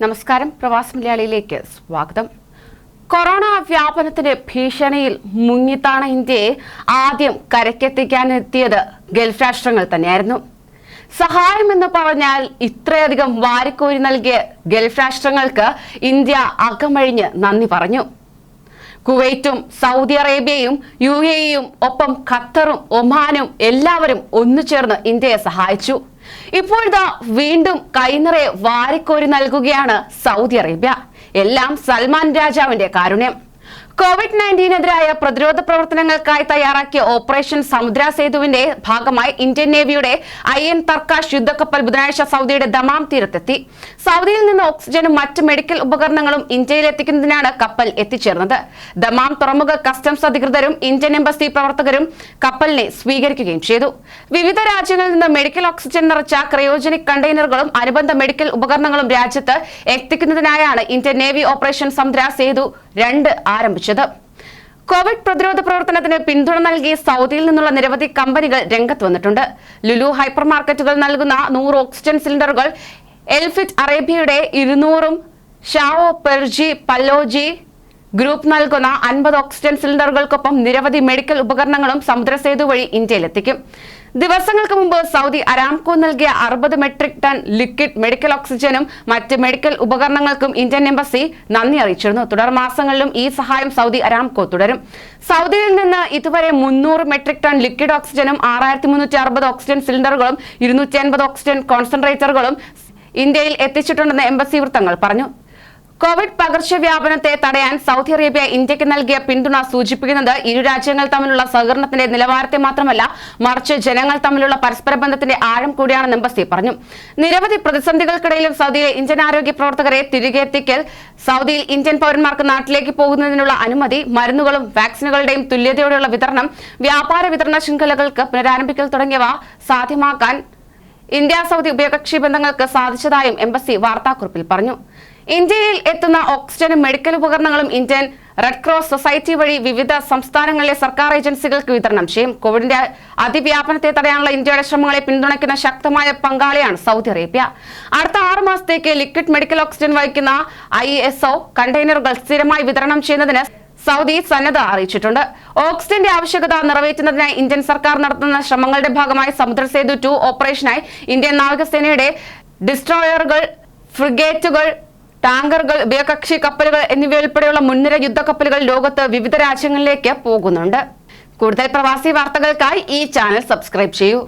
നമസ്കാരം, പ്രവാസി മലയാളിയിലേക്ക് സ്വാഗതം. കൊറോണ വ്യാപനത്തിന്റെ ഭീഷണിയിൽ മുങ്ങിത്താണ ഇന്ത്യയെ ആദ്യം കരക്കെത്തിക്കാനെത്തിയത് ഗൾഫ് രാഷ്ട്രങ്ങൾ തന്നെയായിരുന്നു. സഹായമെന്ന് പറഞ്ഞാൽ ഇത്രയധികം വാരിക്കോരി നൽകിയ ഗൾഫ് രാഷ്ട്രങ്ങൾക്ക് ഇന്ത്യ അകമഴിഞ്ഞ് നന്ദി പറഞ്ഞു. കുവൈറ്റും സൗദി അറേബ്യയും UAE-യും ഒപ്പം ഖത്തറും ഒമാനും എല്ലാവരും ഒന്നുചേർന്ന് ഇന്ത്യയെ സഹായിച്ചു. ഇപ്പോഴിതാ വീണ്ടും കൈനിറയെ വാരിക്കോരി നൽകുകയാണ് സൗദി അറേബ്യ. എല്ലാം സൽമാൻ രാജാവിന്റെ കാരുണ്യം. COVID-19-നെതിരായ പ്രതിരോധ പ്രവർത്തനങ്ങൾക്കായി തയ്യാറാക്കിയ ഓപ്പറേഷൻ സമുദ്ര സേതുവിന്റെ ഭാഗമായി ഇന്ത്യൻ നേവിയുടെ IN തർക്കാഷ് യുദ്ധക്കപ്പൽ ബുധനാഴ്ച സൗദിയുടെ ദമാം തീരത്തെത്തി. സൗദിയിൽ നിന്ന് ഓക്സിജനും മറ്റ് മെഡിക്കൽ ഉപകരണങ്ങളും ഇന്ത്യയിൽ എത്തിക്കുന്നതിനാണ് കപ്പൽ എത്തിച്ചേർന്നത്. ദമാം തുറമുഖ കസ്റ്റംസ് അധികൃതരും ഇന്ത്യൻ എംബസി പ്രവർത്തകരും കപ്പലിനെ സ്വീകരിക്കുകയും ചെയ്തു. വിവിധ രാജ്യങ്ങളിൽ നിന്ന് മെഡിക്കൽ ഓക്സിജൻ നിറച്ച ക്രയോജനിക് കണ്ടെയ്നറുകളും അനുബന്ധ മെഡിക്കൽ ഉപകരണങ്ങളും രാജ്യത്ത് എത്തിക്കുന്നതിനായാണ് ഇന്ത്യൻ നേവി ഓപ്പറേഷൻ സമുദ്ര സേതു 2 ആരംഭിച്ചത്. കോവിഡ് പ്രതിരോധ പ്രവർത്തനത്തിന് പിന്തുണ നൽകി സൗദിയിൽ നിന്നുള്ള നിരവധി കമ്പനികൾ രംഗത്ത് വന്നിട്ടുണ്ട്. ലുലു ഹൈപ്പർ മാർക്കറ്റുകൾ നൽകുന്ന 100 ഓക്സിജൻ സിലിണ്ടറുകൾ, എൽഫിറ്റ് അറേബ്യയുടെ 200-ഉം ഷാവോ പെർജി പല്ലോജി ഗ്രൂപ്പ് നൽകുന്ന 50 ഓക്സിജൻ സിലിണ്ടറുകൾക്കൊപ്പം നിരവധി മെഡിക്കൽ ഉപകരണങ്ങളും സമുദ്രസേതു വഴി ഇന്ത്യയിലെത്തിക്കും. ദിവസങ്ങൾക്ക് മുമ്പ് സൗദി അരാംകോ നൽകിയ 60 മെട്രിക് ടൺ ലിക്വിഡ് മെഡിക്കൽ ഓക്സിജനും മറ്റ് മെഡിക്കൽ ഉപകരണങ്ങൾക്കും ഇന്ത്യൻ എംബസി നന്ദി അറിയിച്ചിരുന്നു. തുടർ മാസങ്ങളിലും ഈ സഹായം സൗദി അരാംകോ തുടരും. സൗദിയിൽ നിന്ന് ഇതുവരെ 300 മെട്രിക് ടൺ ലിക്വിഡ് ഓക്സിജനും 6360 ഓക്സിജൻ സിലിണ്ടറുകളും 250 ഓക്സിജൻ കോൺസെൻട്രേറ്ററുകളും ഇന്ത്യയിൽ എത്തിച്ചിട്ടുണ്ടെന്ന് എംബസി വൃത്തങ്ങൾ പറഞ്ഞു. കോവിഡ് പകർച്ചവ്യാപനത്തെ തടയാൻ സൗദി അറേബ്യ ഇന്ത്യക്ക് നൽകിയ പിന്തുണ സൂചിപ്പിക്കുന്നത് ഇരു രാജ്യങ്ങൾ തമ്മിലുള്ള സഹകരണത്തിന്റെ നിലവാരത്തെ മാത്രമല്ല, മറിച്ച് ജനങ്ങൾ തമ്മിലുള്ള പരസ്പര ബന്ധത്തിന്റെ ആഴം കൂടിയാണെന്ന് എംബസി പറഞ്ഞു. നിരവധി പ്രതിസന്ധികൾക്കിടയിലും സൗദിയിലെ ഇന്ത്യൻ ആരോഗ്യ പ്രവർത്തകരെ തിരികെ എത്തിക്കൽ, സൗദിയിൽ ഇന്ത്യൻ പൗരന്മാർക്ക് നാട്ടിലേക്ക് പോകുന്നതിനുള്ള അനുമതി, മരുന്നുകളും വാക്സിനുകളുടെയും തുല്യതയോടെയുള്ള വിതരണം, വ്യാപാര വിതരണ ശൃംഖലകൾക്ക് പുനരാരംഭിക്കൽ തുടങ്ങിയവ സാധ്യമാക്കാൻ ഇന്ത്യ സൗദി ഉഭയകക്ഷി ബന്ധങ്ങൾക്ക് സാധിച്ചതായും എംബസി വാർത്താക്കുറിപ്പിൽ പറഞ്ഞു. ഇന്ത്യയിൽ എത്തുന്ന ഓക്സിജനും മെഡിക്കൽ ഉപകരണങ്ങളും ഇന്ത്യൻ റെഡ് ക്രോസ് സൊസൈറ്റി വഴി വിവിധ സംസ്ഥാനങ്ങളിലെ സർക്കാർ ഏജൻസികൾക്ക് വിതരണം ചെയ്യും. കോവിഡിന്റെ അതിവ്യാപനത്തെ തടയാനുള്ള ഇന്ത്യയുടെ ശ്രമങ്ങളെ പിന്തുണയ്ക്കുന്ന ശക്തമായ പങ്കാളിയാണ് സൗദി അറേബ്യ. അടുത്ത 6 മാസത്തേക്ക് ലിക്വിഡ് മെഡിക്കൽ ഓക്സിജൻ വഹിക്കുന്ന ISO കണ്ടെയ്നറുകൾ സ്ഥിരമായി വിതരണം ചെയ്യുന്നതിന് സൗദി സന്നദ്ധത അറിയിച്ചിട്ടുണ്ട്. ഓക്സിജന്റെ ആവശ്യകത നിറവേറ്റുന്നതിനായി ഇന്ത്യൻ സർക്കാർ നടത്തുന്ന ശ്രമങ്ങളുടെ ഭാഗമായി സമുദ്രസേതു 2 ഓപ്പറേഷനായി ഇന്ത്യൻ നാവികസേനയുടെ ഡിസ്ട്രോയറുകൾ, ഫ്രിഗേറ്റുകൾ, ടാങ്കറുകൾ, ഉഭയകക്ഷി കപ്പലുകൾ എന്നിവയുൾപ്പെടെയുള്ള മുൻനിര യുദ്ധക്കപ്പലുകൾ ലോകത്ത് വിവിധ രാജ്യങ്ങളിലേക്ക് പോകുന്നുണ്ട്. കൂടുതൽ പ്രവാസി വാർത്തകൾക്കായി ഈ ചാനൽ സബ്സ്ക്രൈബ് ചെയ്യൂ.